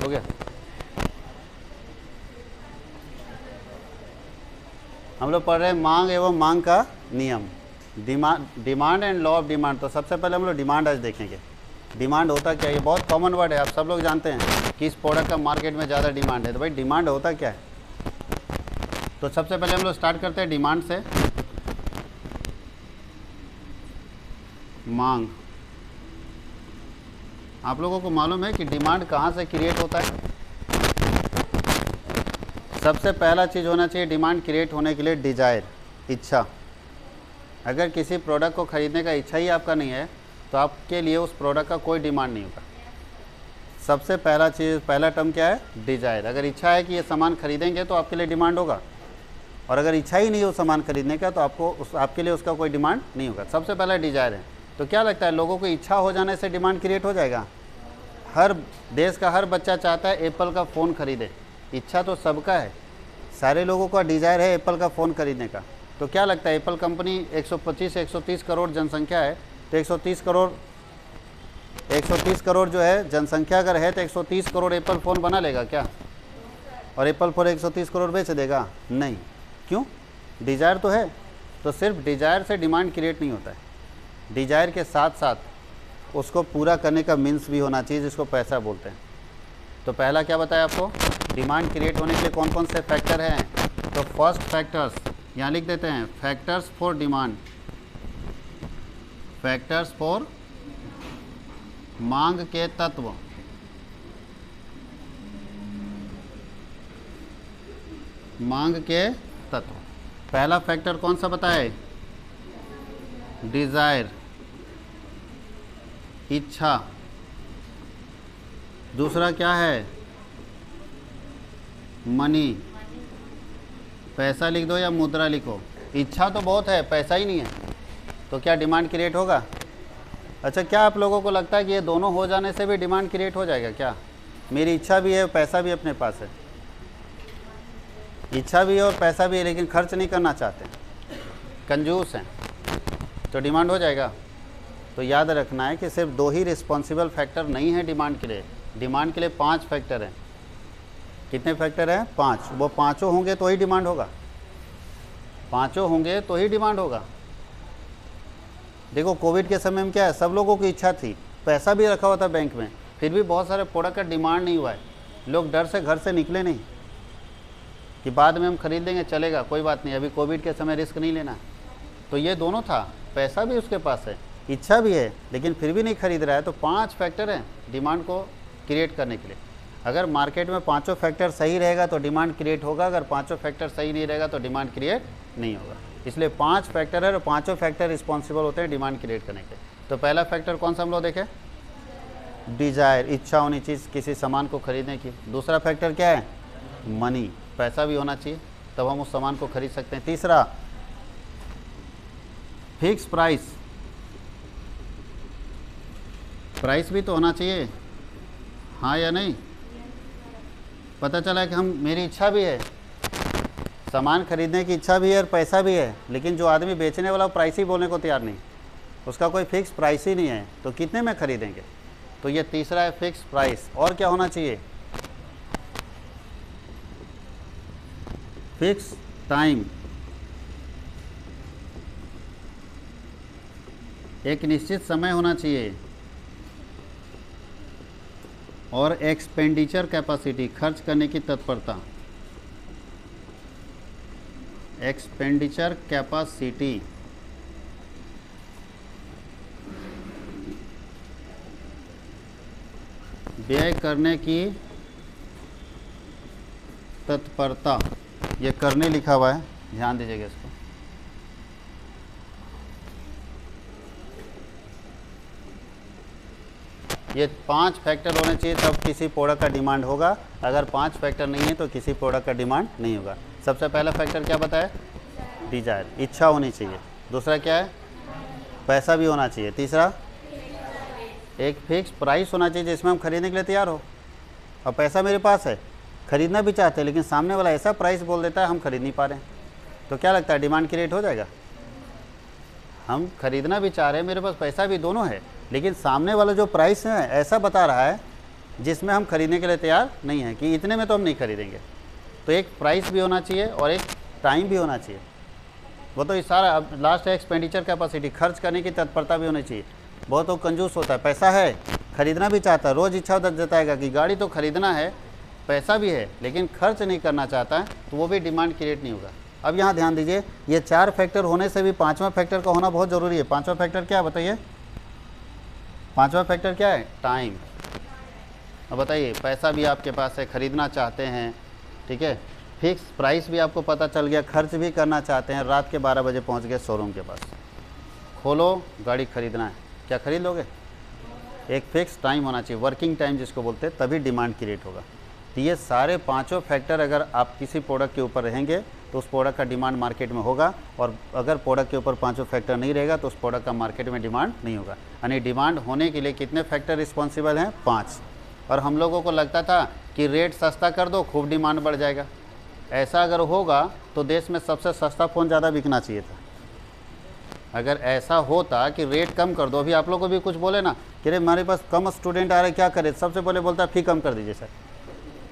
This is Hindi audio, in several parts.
हो गया। हम लोग पढ़ रहे हैं मांग एवं मांग का नियम, demand and law of demand. तो सबसे पहले हम लोग डिमांड आज देखेंगे। डिमांड होता क्या है? ये बहुत कॉमन वर्ड है, आप सब लोग जानते हैं कि इस प्रोडक्ट का मार्केट में ज़्यादा डिमांड है। तो भाई डिमांड होता क्या है? तो सबसे पहले हम लोग स्टार्ट करते हैं डिमांड से। मांग, आप लोगों को मालूम है कि डिमांड कहाँ से क्रिएट होता है? सबसे पहला चीज़ होना चाहिए डिमांड क्रिएट होने के लिए, डिजायर, इच्छा। अगर किसी प्रोडक्ट को ख़रीदने का इच्छा ही आपका नहीं है तो आपके लिए उस प्रोडक्ट का कोई डिमांड नहीं होगा। सबसे पहला चीज़, पहला टर्म क्या है? डिजायर। अगर इच्छा है कि ये सामान खरीदेंगे तो आपके लिए डिमांड होगा, और अगर इच्छा ही नहीं हो सामान खरीदने का तो आपके लिए उसका कोई डिमांड नहीं होगा। सबसे पहला डिजायर है। तो क्या लगता है, लोगों को इच्छा हो जाने से डिमांड क्रिएट हो जाएगा? हर देश का हर बच्चा चाहता है एप्पल का फ़ोन खरीदे, इच्छा तो सबका है, सारे लोगों का डिज़ायर है एप्पल का फ़ोन खरीदने का। तो क्या लगता है, एप्पल कंपनी 125 से 130 करोड़ जनसंख्या है, तो 130 करोड़ जो है जनसंख्या अगर है तो 130 करोड़ एप्पल फ़ोन बना लेगा क्या? और एप्पल फ़ोन 130 करोड़ बेच देगा? नहीं। क्यों? डिज़ायर तो है। तो सिर्फ डिज़ायर से डिमांड क्रिएट नहीं होता है, डिज़ायर के साथ साथ उसको पूरा करने का मीन्स भी होना चाहिए, जिसको पैसा बोलते हैं। तो पहला क्या बताया आपको, डिमांड क्रिएट होने के लिए कौन कौन से फैक्टर हैं? तो फर्स्ट फैक्टर्स, यहाँ लिख देते हैं, factors for demand, factors for मांग के तत्व। मांग के तत्व, पहला फैक्टर कौन सा बताए? डिजायर, इच्छा। दूसरा क्या है? मनी, पैसा लिख दो या मुद्रा लिखो। इच्छा तो बहुत है, पैसा ही नहीं है, तो क्या डिमांड क्रिएट होगा? अच्छा, क्या आप लोगों को लगता है कि ये दोनों हो जाने से भी डिमांड क्रिएट हो जाएगा क्या? मेरी इच्छा भी है, पैसा भी अपने पास है, इच्छा भी है और पैसा भी है, लेकिन खर्च नहीं करना चाहते, कंजूस हैं, तो डिमांड हो जाएगा? तो याद रखना है कि सिर्फ दो ही रिस्पॉन्सिबल फैक्टर नहीं है डिमांड के लिए, डिमांड के लिए 5 फैक्टर हैं। कितने फैक्टर हैं? 5। वो पाँचों होंगे तो ही डिमांड होगा, पाँचों होंगे तो ही डिमांड होगा। देखो कोविड के समय में क्या है, सब लोगों की इच्छा थी, पैसा भी रखा हुआ था बैंक में, फिर भी बहुत सारे प्रोडक्ट का डिमांड नहीं हुआ है। लोग डर से घर से निकले नहीं कि बाद में हम खरीद लेंगे, चलेगा कोई बात नहीं, अभी कोविड के समय रिस्क नहीं लेना। तो ये दोनों था, पैसा भी उसके पास है, इच्छा भी है, लेकिन फिर भी नहीं खरीद रहा है। तो 5 फैक्टर हैं डिमांड को क्रिएट करने के लिए। अगर मार्केट में पाँचों फैक्टर सही रहेगा तो डिमांड क्रिएट होगा, अगर पाँचों फैक्टर सही नहीं रहेगा तो डिमांड क्रिएट नहीं होगा। इसलिए 5 फैक्टर है और पाँचों फैक्टर रिस्पॉन्सिबल होते हैं डिमांड क्रिएट करने के। तो पहला फैक्टर कौन सा हम लोग देखें? डिजायर, इच्छा होनी चाहिए किसी सामान को खरीदने की। दूसरा फैक्टर क्या है? मनी, पैसा भी होना चाहिए, तब हम उस सामान को खरीद सकते हैं। तीसरा फिक्स प्राइस, प्राइस भी तो होना चाहिए, हाँ या नहीं? पता चला कि मेरी इच्छा भी है, सामान खरीदने की इच्छा भी है और पैसा भी है, लेकिन जो आदमी बेचने वाला प्राइस ही बोलने को तैयार नहीं, उसका कोई फिक्स प्राइस ही नहीं है, तो कितने में खरीदेंगे? तो ये तीसरा है फिक्स प्राइस। और क्या होना चाहिए? फिक्स टाइम, एक निश्चित समय होना चाहिए। और एक्सपेंडिचर कैपेसिटी, खर्च करने की तत्परता, एक्सपेंडिचर कैपेसिटी। व्यय करने की तत्परता, ये करने लिखा हुआ है, ध्यान दीजिएगा इसको। ये 5 फैक्टर होने चाहिए तब किसी प्रोडक्ट का डिमांड होगा, अगर 5 फैक्टर नहीं है तो किसी प्रोडक्ट का डिमांड नहीं होगा। सबसे पहला फैक्टर क्या बताया? डिजायर, इच्छा होनी चाहिए। दूसरा क्या है? पैसा भी होना चाहिए। तीसरा एक फिक्स प्राइस होना चाहिए जिसमें हम खरीदने के लिए तैयार हो, और पैसा मेरे पास है, खरीदना भी चाहते हैं, लेकिन सामने वाला ऐसा प्राइस बोल देता है हम खरीद नहीं पा रहे हैं, तो क्या लगता है डिमांड क्रिएट हो जाएगा? हम खरीदना भी चाह रहे हैं, मेरे पास पैसा भी, दोनों है, लेकिन सामने वाला जो प्राइस है ऐसा बता रहा है जिसमें हम खरीदने के लिए तैयार नहीं हैं कि इतने में तो हम नहीं खरीदेंगे। तो एक प्राइस भी होना चाहिए और एक टाइम भी होना चाहिए। वो तो सारा अब लास्ट है एक्सपेंडिचर कैपेसिटी, खर्च करने की तत्परता भी होनी चाहिए। बहुत तो कंजूस होता है, पैसा है, खरीदना भी चाहता है, रोज़ इच्छा जताएगा कि गाड़ी तो खरीदना है, पैसा भी है, लेकिन खर्च नहीं करना चाहता है, तो वो भी डिमांड क्रिएट नहीं होगा। अब यहाँ ध्यान दीजिए, ये 4 फैक्टर होने से भी 5वां फैक्टर का होना बहुत ज़रूरी है। 5वां फैक्टर क्या है बताइए? 5वां फैक्टर क्या है? टाइम। अब बताइए, पैसा भी आपके पास है, खरीदना चाहते हैं, ठीक है, फिक्स प्राइस भी आपको पता चल गया, खर्च भी करना चाहते हैं, रात के 12 बजे पहुंच गए शोरूम के पास, खोलो गाड़ी खरीदना है, क्या खरीद लोगे? एक फिक्स टाइम होना चाहिए, वर्किंग टाइम जिसको बोलते हैं, तभी डिमांड क्रिएट होगा। तो ये सारे 5 फैक्टर अगर आप किसी प्रोडक्ट के ऊपर रहेंगे तो उस प्रोडक्ट का डिमांड मार्केट में होगा, और अगर प्रोडक्ट के ऊपर 5 फैक्टर नहीं रहेगा तो उस प्रोडक्ट का मार्केट में डिमांड नहीं होगा। यानी डिमांड होने के लिए कितने फैक्टर रिस्पॉन्सिबल हैं? 5। और हम लोगों को लगता था कि रेट सस्ता कर दो खूब डिमांड बढ़ जाएगा। ऐसा अगर होगा तो देश में सबसे सस्ता फ़ोन ज़्यादा बिकना चाहिए था। अगर ऐसा होता कि रेट कम कर दो, अभी आप लोग को भी कुछ बोले ना कि अरे हमारे पास कम स्टूडेंट आ रहे, क्या करें? सबसे पहले बोलता है फ़ी कम कर दीजिए सर,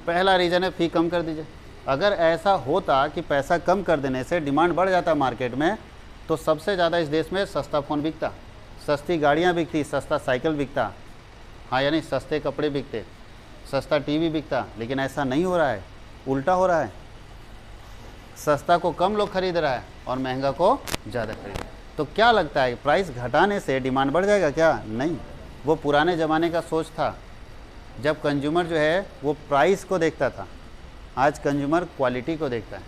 पहला रीज़न है फ़ी कम कर दीजिए। अगर ऐसा होता कि पैसा कम कर देने से डिमांड बढ़ जाता मार्केट में, तो सबसे ज़्यादा इस देश में सस्ता फ़ोन बिकता, सस्ती गाड़ियाँ बिकती, सस्ता साइकिल बिकता, हाँ यानी सस्ते कपड़े बिकते, सस्ता टीवी बिकता। लेकिन ऐसा नहीं हो रहा है, उल्टा हो रहा है। सस्ता को कम लोग खरीद रहा है और महंगा को ज़्यादा खरीद रहा है। तो क्या लगता है, प्राइस घटाने से डिमांड बढ़ जाएगा क्या? नहीं। वो पुराने ज़माने का सोच था, जब कंज्यूमर जो है वो प्राइस को देखता था। आज कंज्यूमर क्वालिटी को देखता है।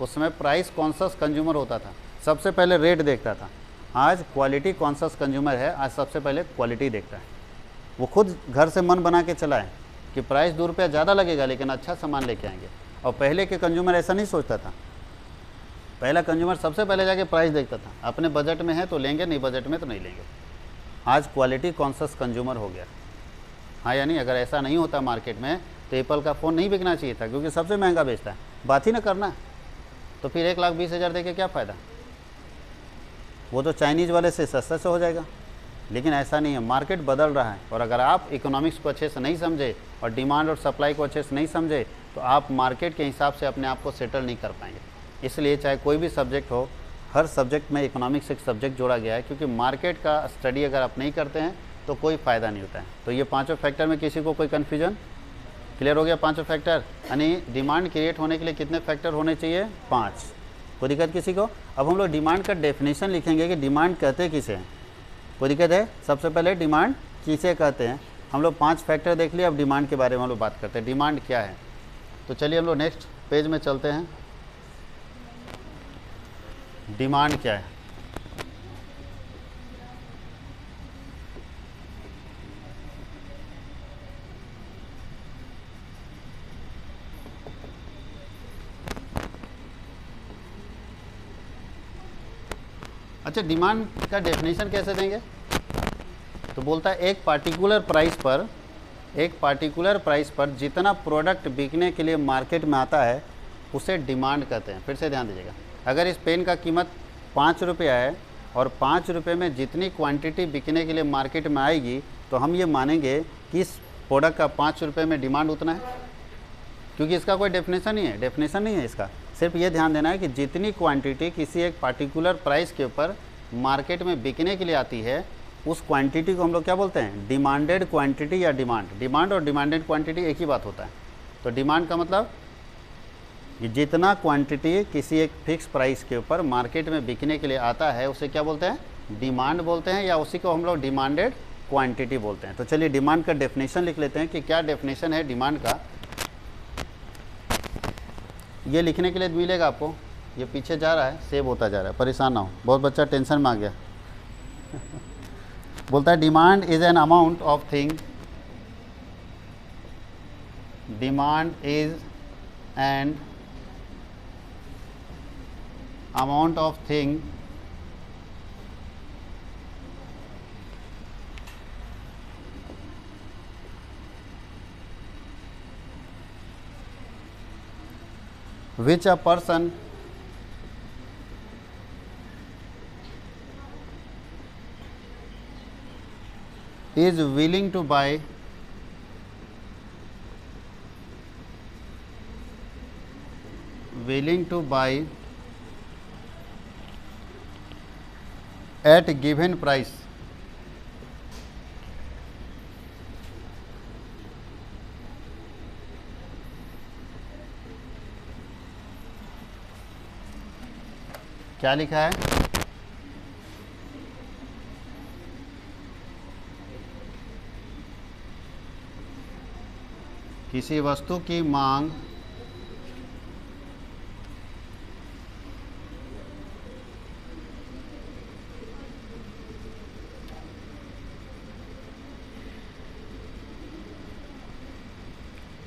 उस समय प्राइस कॉन्शियस कंज्यूमर होता था, सबसे पहले रेट देखता था। आज क्वालिटी कॉन्शियस कंज्यूमर है, आज सबसे पहले क्वालिटी देखता है। वो खुद घर से मन बना के चला है कि प्राइस 2 रुपया ज़्यादा लगेगा लेकिन अच्छा सामान लेके आएंगे। और पहले के कंज्यूमर ऐसा नहीं सोचता था। पहला कंज्यूमर सबसे पहले जाके प्राइस देखता था, अपने बजट में है तो लेंगे, नहीं बजट में तो नहीं लेंगे। आज क्वालिटी कॉन्शियस कंज्यूमर हो गया। हाँ यानी अगर ऐसा नहीं होता मार्केट में तो एप्पल का फ़ोन नहीं बिकना चाहिए था, क्योंकि सबसे महंगा बेचता है, बात ही ना करना। तो फिर 1,20,000 दे के क्या फ़ायदा? वो तो चाइनीज़ वाले से सस्ता से हो जाएगा। लेकिन ऐसा नहीं है, मार्केट बदल रहा है। और अगर आप इकोनॉमिक्स को अच्छे से नहीं समझे और डिमांड और सप्लाई को अच्छे से नहीं समझे तो आप मार्केट के हिसाब से अपने आप को सेटल नहीं कर पाएंगे। इसलिए चाहे कोई भी सब्जेक्ट हो, हर सब्जेक्ट में इकोनॉमिक्स एक सब्जेक्ट जोड़ा गया है, क्योंकि मार्केट का स्टडी अगर आप नहीं करते हैं तो कोई फ़ायदा नहीं होता है। तो ये 5 फैक्टर में किसी को कोई कन्फ्यूजन? क्लियर हो गया? 5 फैक्टर यानी डिमांड क्रिएट होने के लिए कितने फैक्टर होने चाहिए? 5। कोई दिक्कत किसी को? अब हम लोग डिमांड का डेफिनेशन लिखेंगे कि डिमांड कहते किसे हैं। कोई दिक्कत है? सबसे पहले डिमांड किसे कहते हैं। हम लोग 5 फैक्टर देख लिए, अब डिमांड के बारे में हम लोग बात करते हैं, डिमांड क्या है। तो चलिए हम लोग नेक्स्ट पेज में चलते हैं। डिमांड क्या है? अच्छा, डिमांड का डेफिनेशन कैसे देंगे? तो बोलता है एक पार्टिकुलर प्राइस पर जितना प्रोडक्ट बिकने के लिए मार्केट में आता है उसे डिमांड कहते हैं। फिर से ध्यान दीजिएगा, अगर इस पेन का कीमत 5 रुपया है और 5 रुपये में जितनी क्वांटिटी बिकने के लिए मार्केट में आएगी तो हम ये मानेंगे कि इस प्रोडक्ट का 5 रुपये में डिमांड उतना है, क्योंकि इसका कोई डेफिनेशन नहीं है इसका। सिर्फ ये ध्यान देना है कि जितनी क्वांटिटी किसी एक पार्टिकुलर प्राइस के ऊपर मार्केट में बिकने के लिए आती है उस क्वांटिटी को हम लोग क्या बोलते हैं? डिमांडेड क्वांटिटी या डिमांड। डिमांड और डिमांडेड क्वांटिटी एक ही बात होता है। तो डिमांड का मतलब जितना क्वांटिटी किसी एक फिक्स प्राइस के ऊपर मार्केट में बिकने के लिए आता है उसे क्या बोलते हैं? डिमांड बोलते हैं, या उसी को हम लोग डिमांडेड क्वांटिटी बोलते हैं। तो चलिए डिमांड का डेफिनेशन लिख लेते हैं कि क्या डेफिनेशन है डिमांड का। ये लिखने के लिए मिलेगा आपको, ये पीछे जा रहा है, सेव होता जा रहा है, परेशान ना हो, बहुत बच्चा टेंशन में आ गया। बोलता है demand is an amount of thing, demand is an amount of thing which a person is willing to buy willing to buy at given price. क्या लिखा है? किसी वस्तु की मांग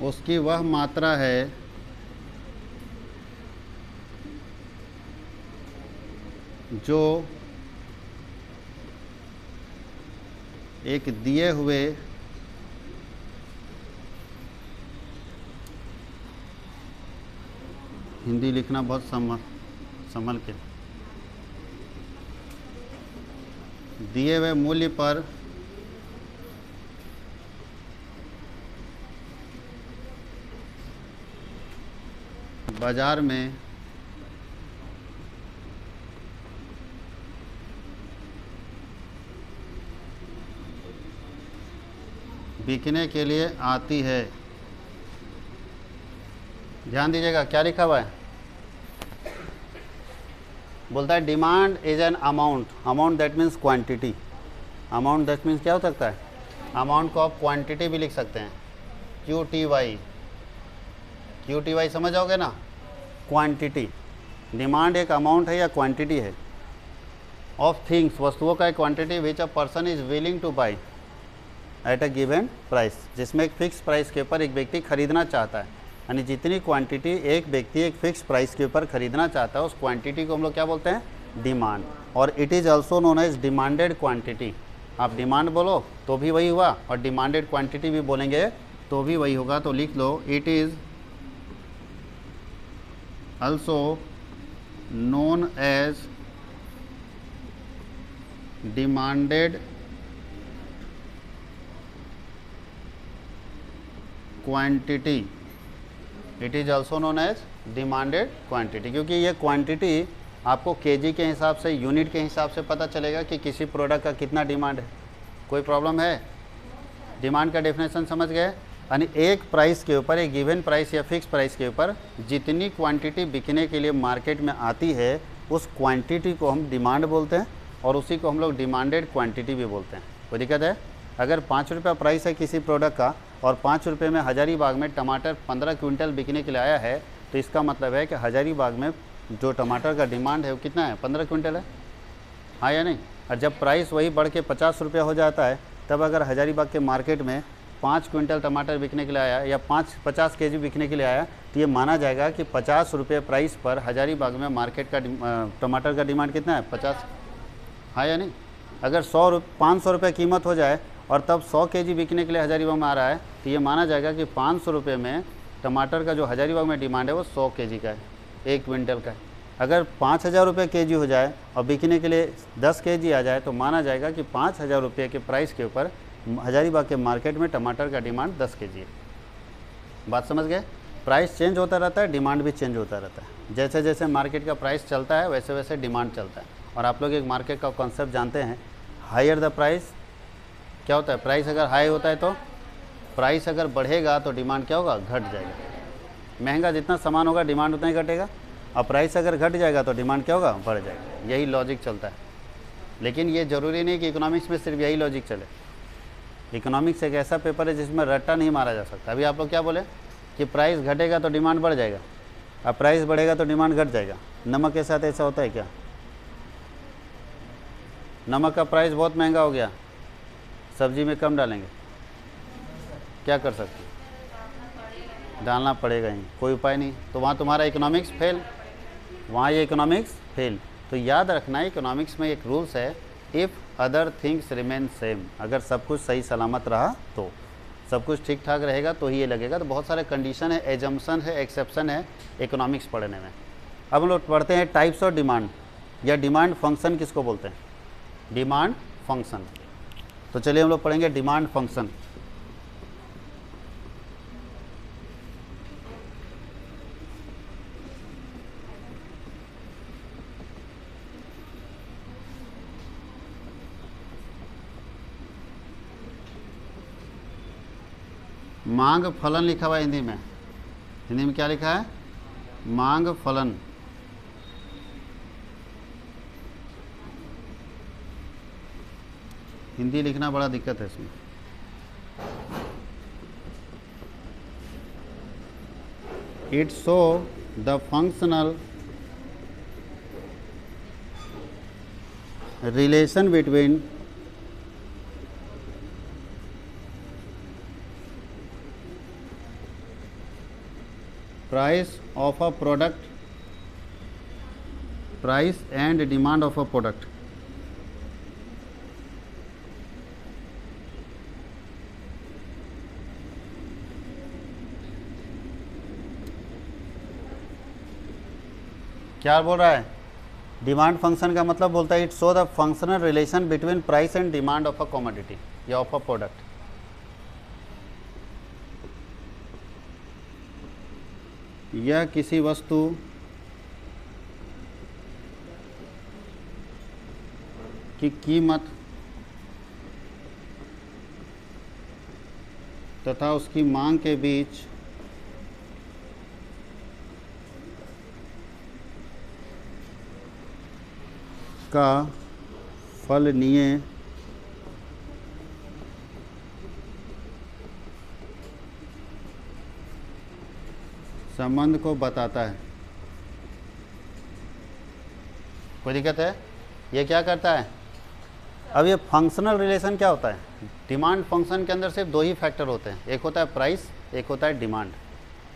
उसकी वह मात्रा है जो एक दिए हुए हिंदी लिखना बहुत संभल के, दिए हुए मूल्य पर बाजार में बिकने के लिए आती है। ध्यान दीजिएगा क्या लिखा हुआ है। बोलता है demand is an amount, amount that means quantity, amount that means क्या हो सकता है, अमाउंट को आप क्वांटिटी भी लिख सकते हैं, QTY, QTY समझ आओगे ना, क्वांटिटी। डिमांड एक अमाउंट है या क्वांटिटी है ऑफ थिंग्स, वस्तुओं का एक quantity which a person is willing two by at a given price, जिसमें एक फिक्स प्राइस के ऊपर एक व्यक्ति खरीदना चाहता है। यानी जितनी क्वांटिटी एक व्यक्ति एक फिक्स प्राइस के ऊपर खरीदना चाहता है उस क्वांटिटी को हम लोग क्या बोलते हैं, डिमांड। और it is also known as demanded quantity. आप डिमांड बोलो तो भी वही हुआ और डिमांडेड क्वांटिटी भी बोलेंगे तो भी वही होगा। तो लिख लो it is also known as demanded quantity, it is also known as demanded quantity, क्योंकि ये क्वांटिटी आपको केजी के हिसाब से, यूनिट के हिसाब से पता चलेगा कि किसी प्रोडक्ट का कितना डिमांड है। कोई प्रॉब्लम है? डिमांड का डेफिनेशन समझ गए? यानी एक प्राइस के ऊपर, एक गिवन प्राइस या फिक्स प्राइस के ऊपर जितनी क्वांटिटी बिकने के लिए मार्केट में आती है उस क्वांटिटी को हम डिमांड बोलते हैं और उसी को हम लोग डिमांडेड क्वांटिटी भी बोलते हैं। कोई दिक्कत है? अगर 5 रुपये प्राइस है किसी प्रोडक्ट का और 5 रुपये में हज़ारीबाग में टमाटर 15 क्विंटल बिकने के लिए आया है, तो इसका मतलब है कि हज़ारीबाग में जो टमाटर का डिमांड है वो कितना है, 15 क्विंटल है, हाँ या नहीं? और जब प्राइस वही बढ़ के 50 रुपया हो जाता है तब अगर हज़ारीबाग के मार्केट में 5 क्विंटल टमाटर बिकने के लिए आया या 50 केजी बिकने के लिए आया तो ये माना जाएगा कि 50 रुपये प्राइस पर हज़ारीबाग में मार्केट का टमाटर का डिमांड कितना है, 50, हाँ या नहीं? अगर 500 रुपये कीमत हो जाए और तब 100 केजी बिकने के लिए हज़ारीबाग में आ रहा है तो ये माना जाएगा कि 500 रुपये में टमाटर का जो हज़ारीबाग में डिमांड है वो 100 केजी का है, 1 क्विंटल का है। अगर 5000 रुपये केजी हो जाए और बिकने के लिए 10 केजी आ जाए तो माना जाएगा कि 5000 रुपये के प्राइस के ऊपर हज़ारीबाग के मार्केट में टमाटर का डिमांड 10 केजी है। बात समझ गए? प्राइस चेंज होता रहता है, डिमांड भी चेंज होता रहता है। जैसे जैसे मार्केट का प्राइस चलता है वैसे वैसे डिमांड चलता है। और आप लोग एक मार्केट का कॉन्सेप्ट जानते हैं, हायर द प्राइस क्या होता है, प्राइस अगर हाई होता है तो प्राइस अगर बढ़ेगा तो डिमांड क्या होगा, घट जाएगा। महंगा जितना सामान होगा डिमांड उतना ही घटेगा, और प्राइस अगर घट जाएगा तो डिमांड क्या होगा, बढ़ जाएगा। यही लॉजिक चलता है। लेकिन ये ज़रूरी नहीं कि इकोनॉमिक्स में सिर्फ यही लॉजिक चले। इकोनॉमिक्स एक ऐसा पेपर है जिसमें रट्टा नहीं मारा जा सकता। अभी आप लोग क्या बोले कि प्राइस घटेगा तो डिमांड बढ़ जाएगा, अब प्राइस बढ़ेगा तो डिमांड घट जाएगा। नमक के साथ ऐसा होता है क्या? नमक का प्राइस बहुत महंगा हो गया, सब्जी में कम डालेंगे, क्या कर सकते हैं, डालना पड़ेगा ही, कोई उपाय नहीं। तो वहाँ तुम्हारा इकोनॉमिक्स फेल, वहाँ ये इकोनॉमिक्स फेल। तो याद रखना इकोनॉमिक्स में एक रूल्स है, if other things remain same, अगर सब कुछ सही सलामत रहा तो, सब कुछ ठीक ठाक रहेगा तो ही ये लगेगा। तो बहुत सारे कंडीशन है, एजम्पशन है, एक्सेप्शन है इकोनॉमिक्स पढ़ने में। अब हम लोग पढ़ते हैं टाइप्स ऑफ डिमांड या डिमांड फंक्शन किसको बोलते हैं, डिमांड फंक्शन। तो चलिए हम लोग पढ़ेंगे डिमांड फंक्शन। मांग फलन लिखा हुआ है हिंदी में। हिंदी में क्या लिखा है? मांग फलन। हिंदी लिखना बड़ा दिक्कत है इसमें। It show the functional relation between price of a product, price and demand of a product। क्या बोल रहा है? डिमांड फंक्शन का मतलब बोलता है it show the functional relation between price and demand of a commodity या ऑफ अ प्रोडक्ट। यह किसी वस्तु की कीमत तथा उसकी मांग के बीच का फलनीय संबंध को बताता है। कोई दिक्कत है? ये क्या करता है? अब ये फंक्शनल रिलेशन क्या होता है? डिमांड फंक्शन के अंदर सिर्फ दो ही फैक्टर होते हैं, एक होता है प्राइस, एक होता है डिमांड।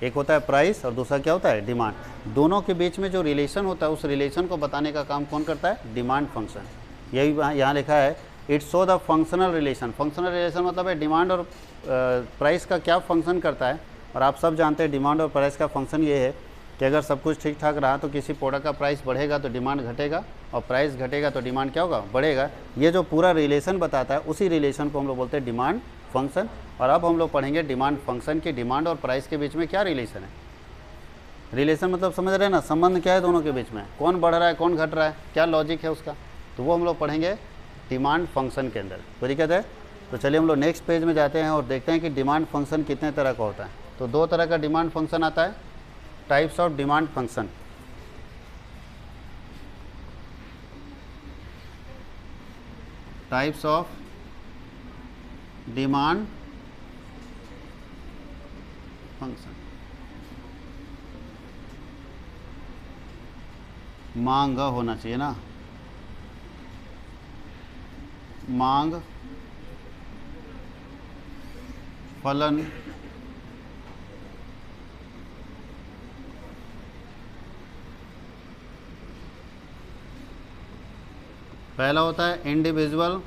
एक होता है प्राइस और दूसरा क्या होता है? डिमांड। दोनों के बीच में जो रिलेशन होता है उस रिलेशन को बताने का काम कौन करता है? Demand function. यही यहाँ लिखा है it show the functional relation. Functional relation मतलब है डिमांड और प्राइस का क्या फंक्शन करता है। और आप सब जानते हैं डिमांड और प्राइस का फंक्शन ये है कि अगर सब कुछ ठीक ठाक रहा तो किसी प्रोडक्ट का प्राइस बढ़ेगा तो डिमांड घटेगा, और प्राइस घटेगा तो डिमांड क्या होगा? बढ़ेगा। ये जो पूरा रिलेशन बताता है उसी रिलेशन को हम लोग बोलते हैं डिमांड फंक्शन। और अब हम लोग पढ़ेंगे डिमांड फंक्शन की डिमांड और प्राइस के बीच में क्या रिलेशन है। रिलेशन मतलब समझ रहे हैं ना, संबंध क्या है दोनों के बीच में, कौन बढ़ रहा है कौन घट रहा है, क्या लॉजिक है उसका, तो वो हम लोग पढ़ेंगे डिमांड फंक्शन के अंदर। कोई दिक्कत है? तो चलिए हम लोग नेक्स्ट पेज में जाते हैं और देखते हैं कि डिमांड फंक्शन कितने तरह का होता है। तो दो तरह का डिमांड फंक्शन आता है, types of demand function. Types of demand function. मांग होना चाहिए ना, मांग फलन पहला होता है इंडिविजुअल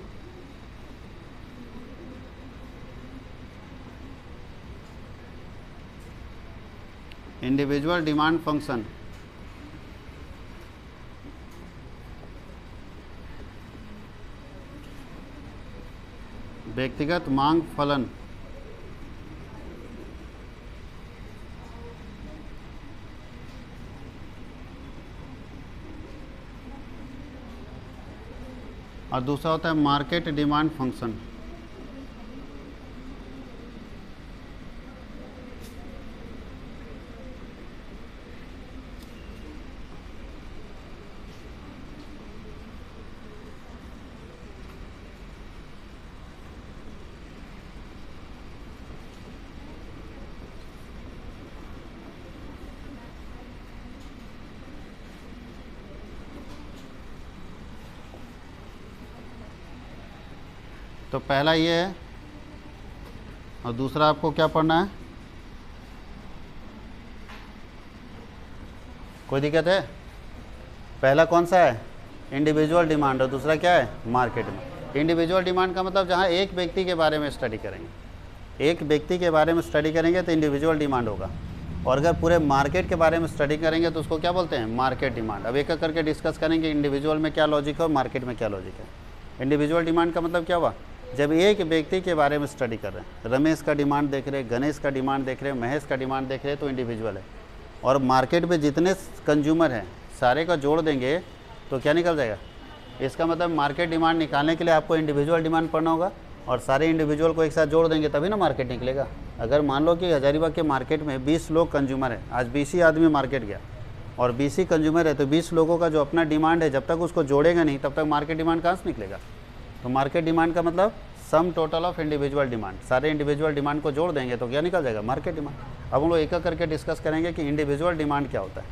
डिमांड फंक्शन। व्यक्तिगत मांग फलन। और दूसरा होता है मार्केट डिमांड फंक्शन। तो पहला ये है और दूसरा आपको क्या पढ़ना है? कोई दिक्कत है? पहला कौन सा है? इंडिविजुअल डिमांड, और दूसरा क्या है? मार्केट में। इंडिविजुअल डिमांड का मतलब जहाँ एक व्यक्ति के बारे में स्टडी करेंगे, एक व्यक्ति के बारे में स्टडी करेंगे तो इंडिविजुअल डिमांड होगा। और अगर पूरे मार्केट के बारे में स्टडी करेंगे तो उसको क्या बोलते हैं? Market demand. अब एक एक करके डिस्कस करेंगे इंडिविजुअल में क्या लॉजिक है और मार्केट में क्या लॉजिक है। इंडिविजुअल डिमांड का मतलब क्या हुआ? जब एक व्यक्ति के बारे में स्टडी कर रहे हैं, रमेश का डिमांड देख रहे हैं, गणेश का डिमांड देख रहे हैं, महेश का डिमांड देख रहे हैं, तो इंडिविजुअल है। और मार्केट में जितने कंज्यूमर हैं सारे का जोड़ देंगे तो क्या निकल जाएगा? इसका मतलब मार्केट डिमांड निकालने के लिए आपको इंडिविजुअल डिमांड पढ़ना होगा, और सारे इंडिविजुअल को एक साथ जोड़ देंगे तभी ना मार्केट निकलेगा। अगर मान लो कि हजारीबाग के मार्केट में 20 लोग कंज्यूमर है, आज 20 ही आदमी मार्केट गया और 20 ही कंज्यूमर है, तो 20 लोगों का जो अपना डिमांड है, जब तक उसको जोड़ेगा नहीं तब तक मार्केट डिमांड कहाँ से निकलेगा। तो मार्केट डिमांड का मतलब sum total of individual demand, सारे इंडिविजुअल डिमांड को जोड़ देंगे तो क्या निकल जाएगा, मार्केट डिमांड। अब हम लोग एक एक करके डिस्कस करेंगे कि इंडिविजुअल डिमांड क्या होता है।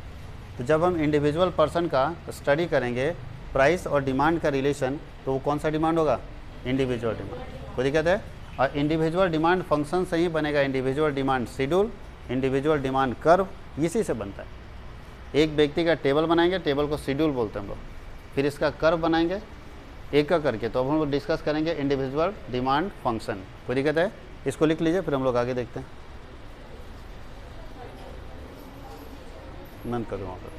तो जब हम इंडिविजुअल पर्सन का स्टडी करेंगे प्राइस और डिमांड का रिलेशन, तो वो कौन सा डिमांड होगा, इंडिविजुअल डिमांड। कोई दिक्कत है। और इंडिविजुअल डिमांड फंक्शन से ही बनेगा, individual demand schedule, individual demand curve, इसी से बनता है। एक व्यक्ति का टेबल बनाएंगे, टेबल को शेड्यूल बोलते हैं हम लोग, फिर इसका कर्व बनाएंगे एक का करके। तो अब हम लोग डिस्कस करेंगे इंडिविजुअल डिमांड फंक्शन। कोई दिक्कत है, इसको लिख लीजिए, फिर हम लोग आगे देखते हैं। बंद कर दो वहाँ पर।